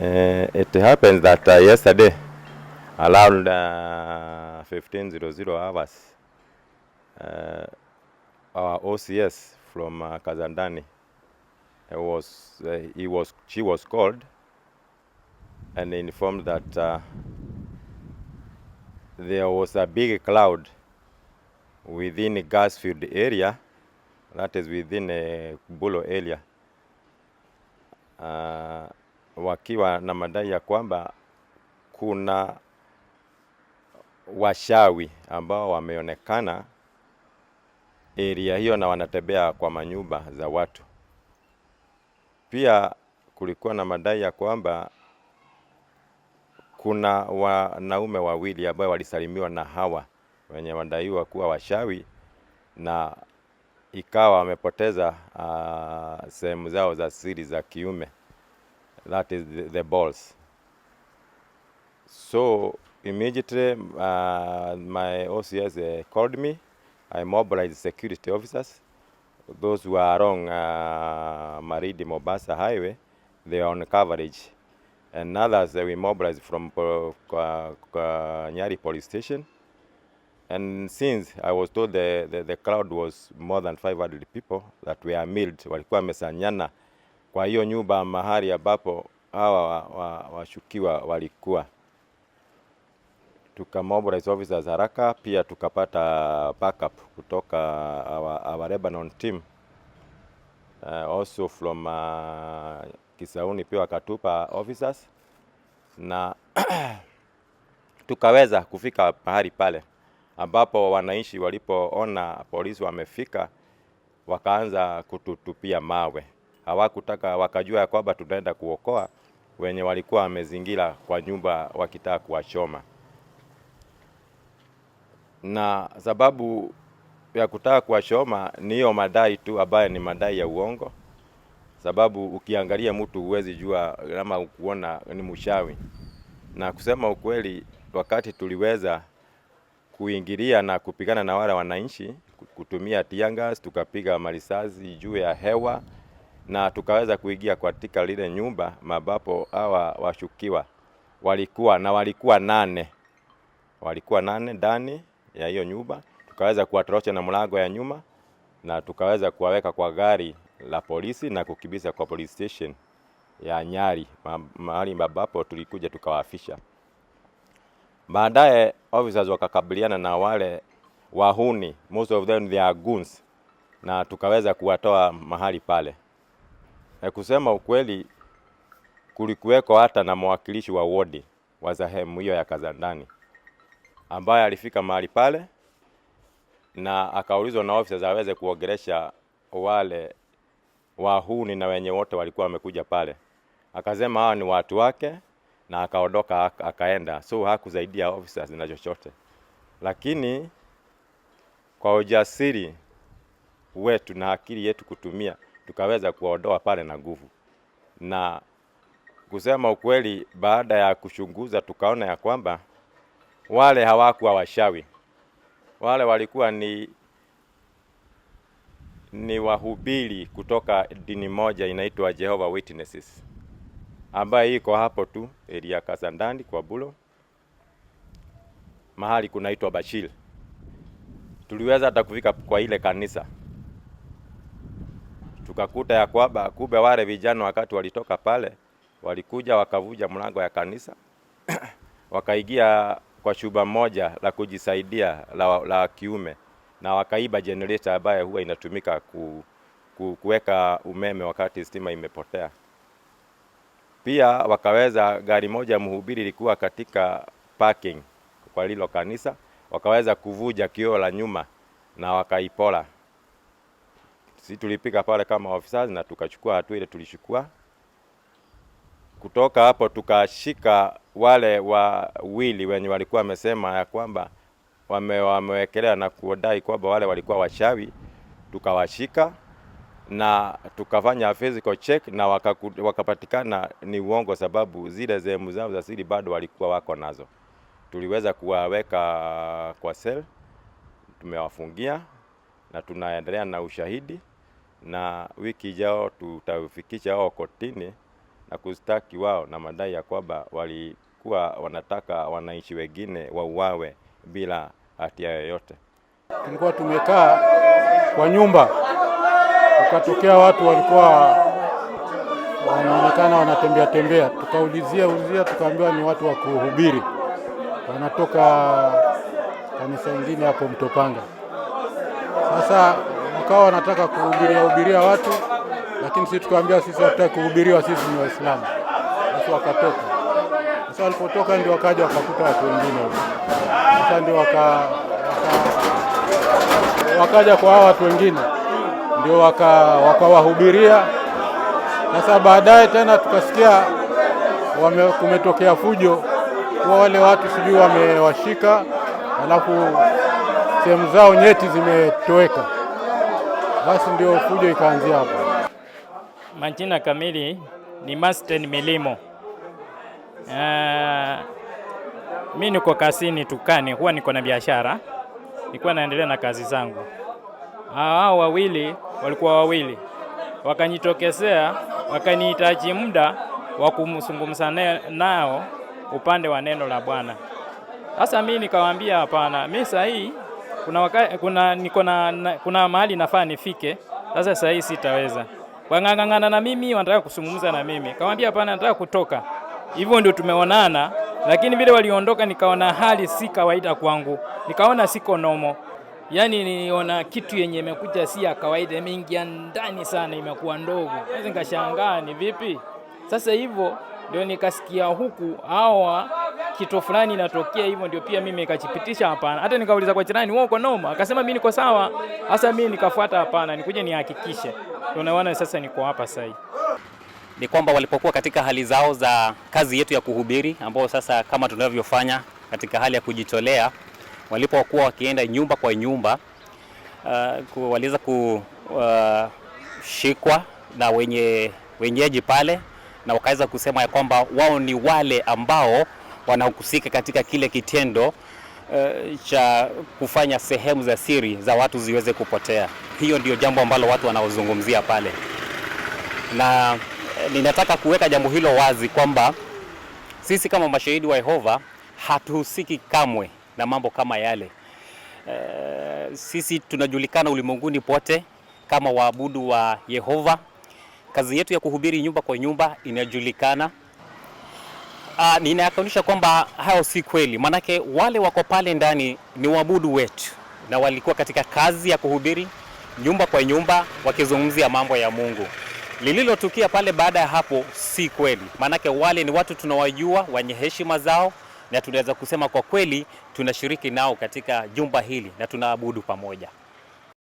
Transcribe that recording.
It happens that yesterday, around 15:00 hours, our OCS from Kazandani she was called and informed that there was a big cloud within a gas field area, that is within a Bulo area, wakiwa na madai ya kwamba kuna washawi ambao wameonekana area hiyo na wanatembea kwa manyumba za watu. Pia kulikuwa na madai ya kwamba kuna wanaume wawili ambao walisalimiwa na hawa wenye wadaiwa kuwa washawi na ikawa wamepoteza sehemu zao za siri za kiume, that is the balls. So immediately my OCS called me. I mobilized security officers. Those who are along Maridi Mombasa highway, they are on coverage. And others we mobilized from Nyari police station. And since I was told the crowd was more than 500 people that were milled, walikuwa wamesanyana kwa hiyo nyumba mahali ambapo hawa washukiwa walikuwa. Tukamobilize officers haraka, pia tukapata backup kutoka our Lebanon team, also from Kisauni pia wakatupa officers na tukaweza kufika mahali pale ambapo wananchi walipoona polisi wamefika wakaanza kututupia mawe. Hawakutaka, wakajua ya kwamba tunaenda kuokoa wenye walikuwa wamezingira kwa nyumba wakitaka kuwachoma. Na sababu ya kutaka kuwachoma ni hiyo madai tu ambayo ni madai ya uongo. Sababu ukiangalia mtu huwezi jua kama kuona ni mshawi. Na kusema ukweli, wakati tuliweza kuingilia na kupigana na wale wananchi kutumia tear gas, tukapiga marisasi juu ya hewa na tukaweza kuingia katika lile nyumba ambapo hawa washukiwa walikuwa nane ndani ya hiyo nyumba. Tukaweza kuwatorosha na mlango ya nyuma na tukaweza kuwaweka kwa gari la polisi na kukibisa kwa police station ya Nyari, mahali ambapo tulikuja tukawafisha. Baadaye officers wakakabiliana na wale wahuni, most of them they are goons, na tukaweza kuwatoa mahali pale. Kusema ukweli, kulikuweko hata na mwakilishi wa wodi wa sehemu hiyo ya Kazandani ambaye alifika mahali pale na akaulizwa na officers aweze kuongelesha wale wahuni na wenye wote walikuwa wamekuja pale. Akasema hawa ni watu wake na akaondoka akaenda. So hakusaidia officers na chochote. Lakini kwa ujasiri wetu na akili yetu kutumia, tukaweza kuwaondoa pale na nguvu. Na kusema ukweli, baada ya kuchunguza tukaona ya kwamba wale hawakuwa washawi. Wale walikuwa ni wahubiri kutoka dini moja inaitwa Jehovah Witnesses, ambaye iko hapo tu area Kazandani kwa Bulo, mahali kunaitwa Bashir. Tuliweza hata kufika kwa ile kanisa, tukakuta ya kwamba kumbe wale vijana wakati walitoka pale walikuja wakavuja mlango ya kanisa wakaingia kwa chumba moja la kujisaidia la kiume na wakaiba generator ambayo huwa inatumika kuweka umeme wakati stima imepotea. Pia wakaweza gari moja mhubiri ilikuwa katika parking kwa lilo kanisa, wakaweza kuvuja kioo la nyuma na wakaipora. Sisi tulipika pale kama officers na tukachukua hatua ile tulichukua. Kutoka hapo tukashika wale wawili wenye walikuwa wamesema ya kwamba wamewekelea na kudai kwamba wale walikuwa washawi. Tukawashika na tukafanya physical check na wakapatikana ni uongo, sababu zile sehemu zao za siri bado walikuwa wako nazo. Tuliweza kuwaweka kwa cell, tumewafungia na tunaendelea na ushahidi, na wiki ijayo tutafikisha hao kotini na kustaki wao na madai ya kwamba walikuwa wanataka wananchi wengine wauawe bila hatia yoyote. Tulikuwa tumekaa kwa nyumba, ukatokea watu walikuwa wanaonekana wanatembea tembea, tukaulizia tukaambiwa ni watu wa kuhubiri, wanatoka kanisa lingine hapo Mtopanga. Sasa wakawa wanataka kuhubiria watu, lakini sisi tukaambia sisi hatutaki kuhubiriwa, sisi ni Waislamu. Sasa wakatoka. Sasa walipotoka ndio wakaja wakakuta watu wengine huko. Sasa ndio wakaja kwa hao watu wengine ndio wakawahubiria. Sasa baadaye tena tukasikia kumetokea fujo, kwa wale watu sijui wamewashika, alafu sehemu zao nyeti zimetoweka. Basi ndio fujo ikaanzia hapo. Majina kamili ni Masten Milimo. Mimi niko kazini Tukani, huwa niko na biashara. Nilikuwa naendelea na kazi zangu. Hao walikuwa wawili. Wakanitokezea, wakanihitaji muda wa kumzungumza nao upande wa neno la Bwana. Sasa mimi nikawaambia hapana, mimi sasa hii kuna mahali nafaa nifike. Sasa sasa hii sitaweza. Wangangana na mimi, wanataka kuzungumza na mimi. Kawaambia hapana, nataka kutoka. Hivyo ndio tumeonana, lakini vile waliondoka nikaona hali si kawaida kwangu. Nikaona siko nomo. Yaani niliona kitu yenye imekuja si ya kawaida, imeingia ndani sana, imekuwa ndogo. Sasa nikashangaa ni vipi? Sasa hivyo ndio nikasikia huku hawa kitu fulani inatokea, hivyo ndio pia mimi nikajipitisha hapana. Hata nikauliza kwa jirani, wewe uko noma? Akasema mimi niko sawa. Sasa mimi nikafuata hapana, nikuje nihakikishe. Tunaona sasa niko hapa sasa. Ni kwamba walipokuwa katika hali zao za kazi yetu ya kuhubiri, ambao sasa kama tunavyofanya katika hali ya kujitolea, walipokuwa wakienda nyumba kwa nyumba, waliweza kushikwa na wenyeji pale, na wakaweza kusema ya kwamba wao ni wale ambao wanahusika katika kile kitendo cha kufanya sehemu za siri za watu ziweze kupotea. Hiyo ndio jambo ambalo watu wanaozungumzia pale, na ninataka kuweka jambo hilo wazi kwamba sisi kama mashahidi wa Yehova hatuhusiki kamwe na mambo kama yale. Sisi tunajulikana ulimwenguni pote kama waabudu wa Yehova. Kazi yetu ya kuhubiri nyumba kwa nyumba inajulikana. Ninahakikisha kwamba hao si kweli, manake wale wako pale ndani ni waabudu wetu, na walikuwa katika kazi ya kuhubiri nyumba kwa nyumba wakizungumzia mambo ya Mungu. Lililotukia pale baada ya hapo si kweli, manake wale ni watu tunawajua, wenye heshima zao, na tunaweza kusema kwa kweli tunashiriki nao katika jumba hili na tunaabudu pamoja.